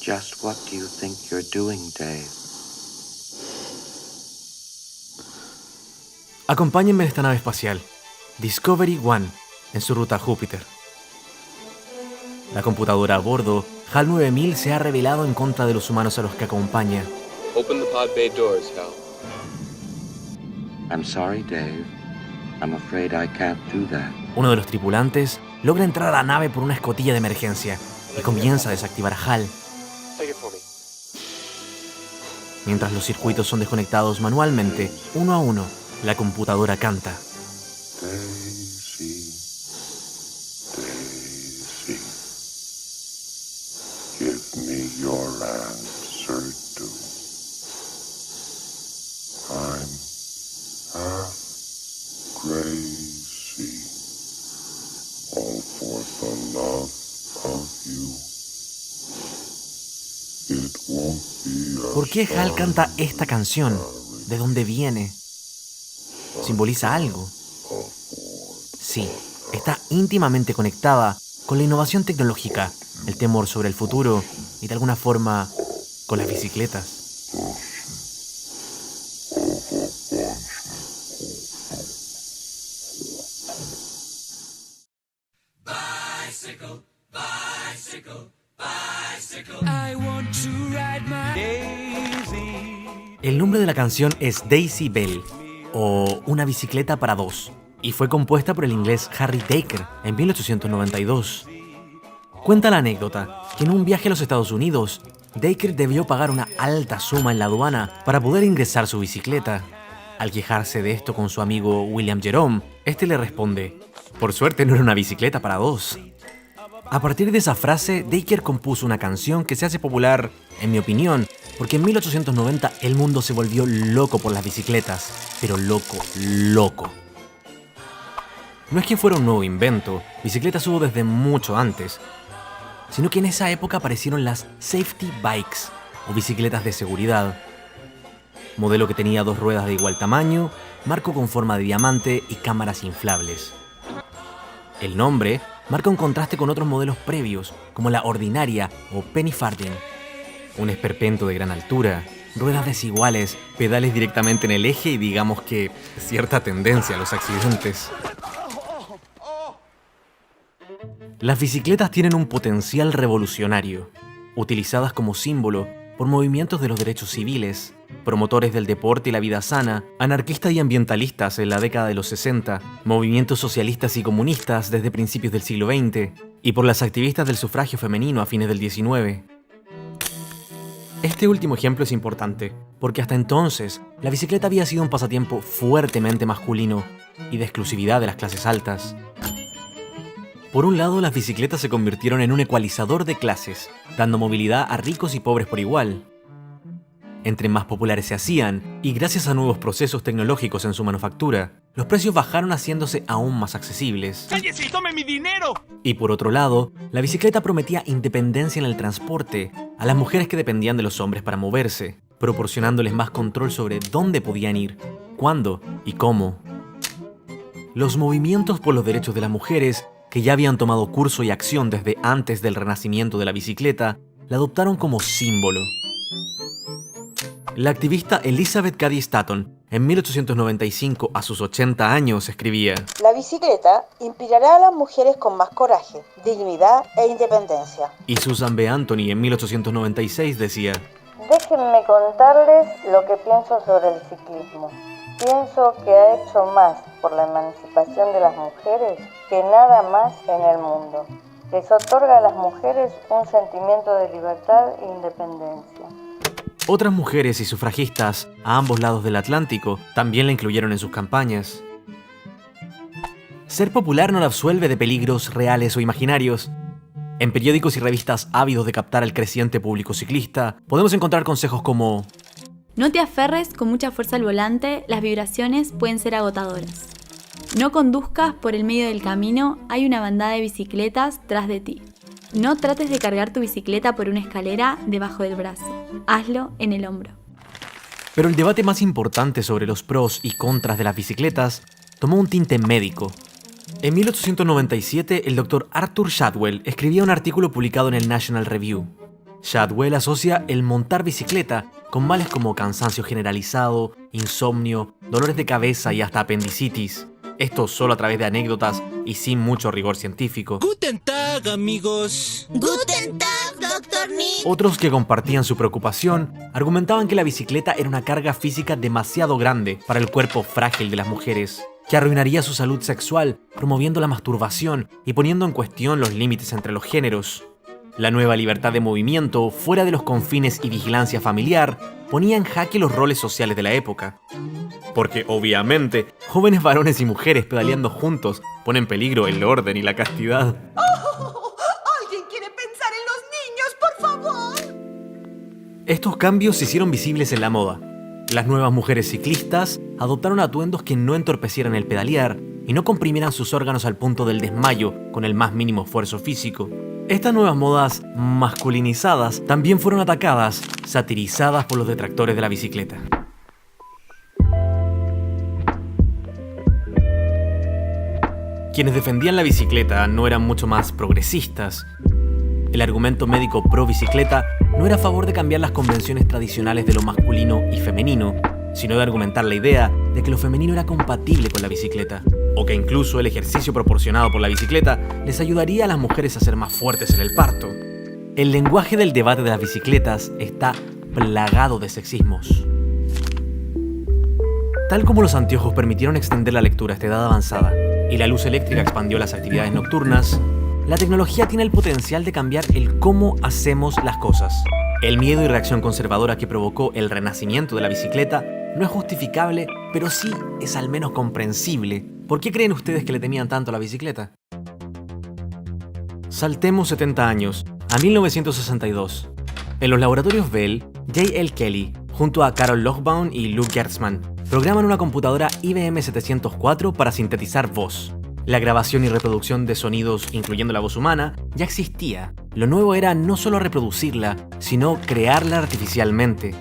Just what do you think you're doing, Dave? Acompáñenme en esta nave espacial, Discovery One, en su ruta a Júpiter. La computadora a bordo, HAL 9000, se ha rebelado en contra de los humanos a los que acompaña. Open the pod bay doors, Hal. I'm sorry, Dave. I'm afraid I can't do that. Uno de los tripulantes logra entrar a la nave por una escotilla de emergencia y comienza a desactivar HAL. Take it for me. Mientras los circuitos son desconectados manualmente, uno a uno, la computadora canta. Daisy, Daisy, give me your answer too. I'm half crazy, all for the love of you. It won't be a ¿Por qué HAL canta esta canción? ¿De dónde viene? ¿Simboliza algo? Sí, está íntimamente conectada con la innovación tecnológica, el temor sobre el futuro y de alguna forma con las bicicletas. El nombre de la canción es Daisy Bell, o Una bicicleta para dos, y fue compuesta por el inglés Harry Daker en 1892. Cuenta la anécdota que en un viaje a los Estados Unidos, Daker debió pagar una alta suma en la aduana para poder ingresar su bicicleta. Al quejarse de esto con su amigo William Jerome, este le responde: por suerte no era una bicicleta para dos. A partir de esa frase, Daker compuso una canción que se hace popular, en mi opinión, porque en 1890 el mundo se volvió loco por las bicicletas, pero loco, loco. No es que fuera un nuevo invento, bicicletas hubo desde mucho antes, sino que en esa época aparecieron las safety bikes, o bicicletas de seguridad. Modelo que tenía dos ruedas de igual tamaño, marco con forma de diamante y cámaras inflables. El nombre marca un contraste con otros modelos previos, como la ordinaria o penny farthing. Un esperpento de gran altura, ruedas desiguales, pedales directamente en el eje y digamos que cierta tendencia a los accidentes. Las bicicletas tienen un potencial revolucionario, utilizadas como símbolo por movimientos de los derechos civiles, promotores del deporte y la vida sana, anarquistas y ambientalistas en la década de los 60, movimientos socialistas y comunistas desde principios del siglo XX, y por las activistas del sufragio femenino a fines del XIX. Este último ejemplo es importante, porque hasta entonces la bicicleta había sido un pasatiempo fuertemente masculino y de exclusividad de las clases altas. Por un lado, las bicicletas se convirtieron en un ecualizador de clases, dando movilidad a ricos y pobres por igual. Entre más populares se hacían, y gracias a nuevos procesos tecnológicos en su manufactura, los precios bajaron haciéndose aún más accesibles. ¡Cállese y tome mi dinero! Y por otro lado, la bicicleta prometía independencia en el transporte a las mujeres que dependían de los hombres para moverse, proporcionándoles más control sobre dónde podían ir, cuándo y cómo. Los movimientos por los derechos de las mujeres, que ya habían tomado curso y acción desde antes del renacimiento de la bicicleta, la adoptaron como símbolo. La activista Elizabeth Cady Stanton, en 1895, a sus 80 años, escribía: la bicicleta inspirará a las mujeres con más coraje, dignidad e independencia. Y Susan B. Anthony, en 1896, decía: déjenme contarles lo que pienso sobre el ciclismo. Pienso que ha hecho más por la emancipación de las mujeres que nada más en el mundo. Les otorga a las mujeres un sentimiento de libertad e independencia. Otras mujeres y sufragistas, a ambos lados del Atlántico, también la incluyeron en sus campañas. Ser popular no la absuelve de peligros reales o imaginarios. En periódicos y revistas ávidos de captar al creciente público ciclista, podemos encontrar consejos como: no te aferres con mucha fuerza al volante, las vibraciones pueden ser agotadoras. No conduzcas por el medio del camino, hay una bandada de bicicletas tras de ti. No trates de cargar tu bicicleta por una escalera debajo del brazo. Hazlo en el hombro. Pero el debate más importante sobre los pros y contras de las bicicletas tomó un tinte médico. En 1897, el Dr. Arthur Shadwell escribía un artículo publicado en el National Review. Shadwell asocia el montar bicicleta con males como cansancio generalizado, insomnio, dolores de cabeza y hasta apendicitis. Esto solo a través de anécdotas y sin mucho rigor científico. Guten Tag, amigos. Guten Tag, Dr. Nick. Otros que compartían su preocupación argumentaban que la bicicleta era una carga física demasiado grande para el cuerpo frágil de las mujeres, que arruinaría su salud sexual, promoviendo la masturbación y poniendo en cuestión los límites entre los géneros. La nueva libertad de movimiento, fuera de los confines y vigilancia familiar, ponía en jaque los roles sociales de la época. Porque, obviamente, jóvenes varones y mujeres pedaleando juntos ponen en peligro el orden y la castidad. ¿Alguien quiere pensar en los niños, por favor? Estos cambios se hicieron visibles en la moda. Las nuevas mujeres ciclistas adoptaron atuendos que no entorpecieran el pedalear y no comprimieran sus órganos al punto del desmayo con el más mínimo esfuerzo físico. Estas nuevas modas masculinizadas también fueron atacadas, satirizadas por los detractores de la bicicleta. Quienes defendían la bicicleta no eran mucho más progresistas. El argumento médico pro bicicleta no era a favor de cambiar las convenciones tradicionales de lo masculino y femenino, sino de argumentar la idea de que lo femenino era compatible con la bicicleta, o que incluso el ejercicio proporcionado por la bicicleta les ayudaría a las mujeres a ser más fuertes en el parto. El lenguaje del debate de las bicicletas está plagado de sexismos. Tal como los anteojos permitieron extender la lectura a esta edad avanzada y la luz eléctrica expandió las actividades nocturnas, la tecnología tiene el potencial de cambiar el cómo hacemos las cosas. El miedo y reacción conservadora que provocó el renacimiento de la bicicleta no es justificable, pero sí es al menos comprensible. ¿Por qué creen ustedes que le tenían tanto a la bicicleta? Saltemos 70 años, a 1962. En los laboratorios Bell, J.L. Kelly, junto a Carol Lochbaum y Lou Gertzman, programan una computadora IBM 704 para sintetizar voz. La grabación y reproducción de sonidos, incluyendo la voz humana, ya existía. Lo nuevo era no solo reproducirla, sino crearla artificialmente.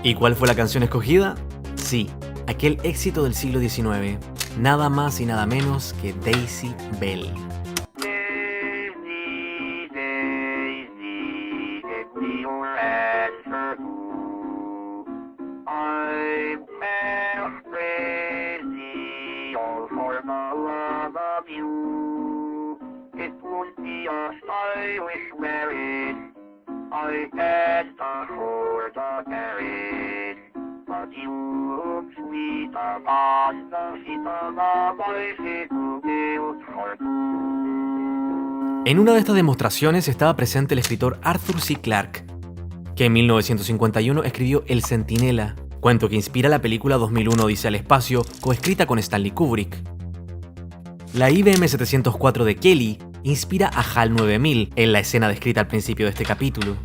¿Y cuál fue la canción escogida? Sí, aquel éxito del siglo XIX, nada más y nada menos que Daisy Bell. En una de estas demostraciones estaba presente el escritor Arthur C. Clarke, que en 1951 escribió El Centinela, cuento que inspira la película 2001 Odisea al espacio, coescrita con Stanley Kubrick. La IBM 704 de Kelly inspira a HAL 9000 en la escena descrita al principio de este capítulo.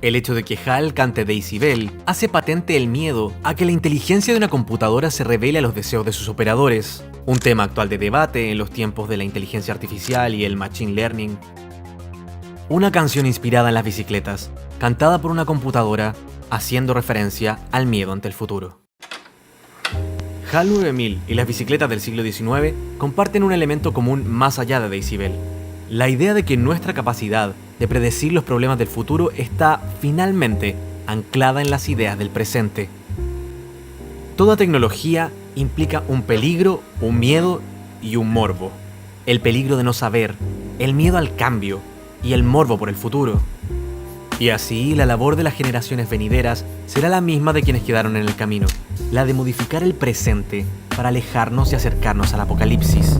El hecho de que HAL cante Daisy Bell hace patente el miedo a que la inteligencia de una computadora se revele a los deseos de sus operadores, un tema actual de debate en los tiempos de la inteligencia artificial y el machine learning. Una canción inspirada en las bicicletas, cantada por una computadora, haciendo referencia al miedo ante el futuro. HAL 9000 y las bicicletas del siglo XIX comparten un elemento común más allá de Daisy Bell: la idea de que nuestra capacidad de predecir los problemas del futuro está finalmente anclada en las ideas del presente. Toda tecnología implica un peligro, un miedo y un morbo. El peligro de no saber, el miedo al cambio y el morbo por el futuro. Y así la labor de las generaciones venideras será la misma de quienes quedaron en el camino, la de modificar el presente para alejarnos y acercarnos al apocalipsis.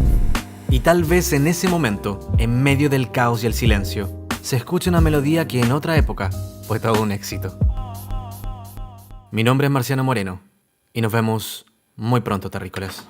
Y tal vez en ese momento, en medio del caos y el silencio, se escuche una melodía que en otra época fue todo un éxito. Mi nombre es Marciano Moreno y nos vemos muy pronto, terrícolas.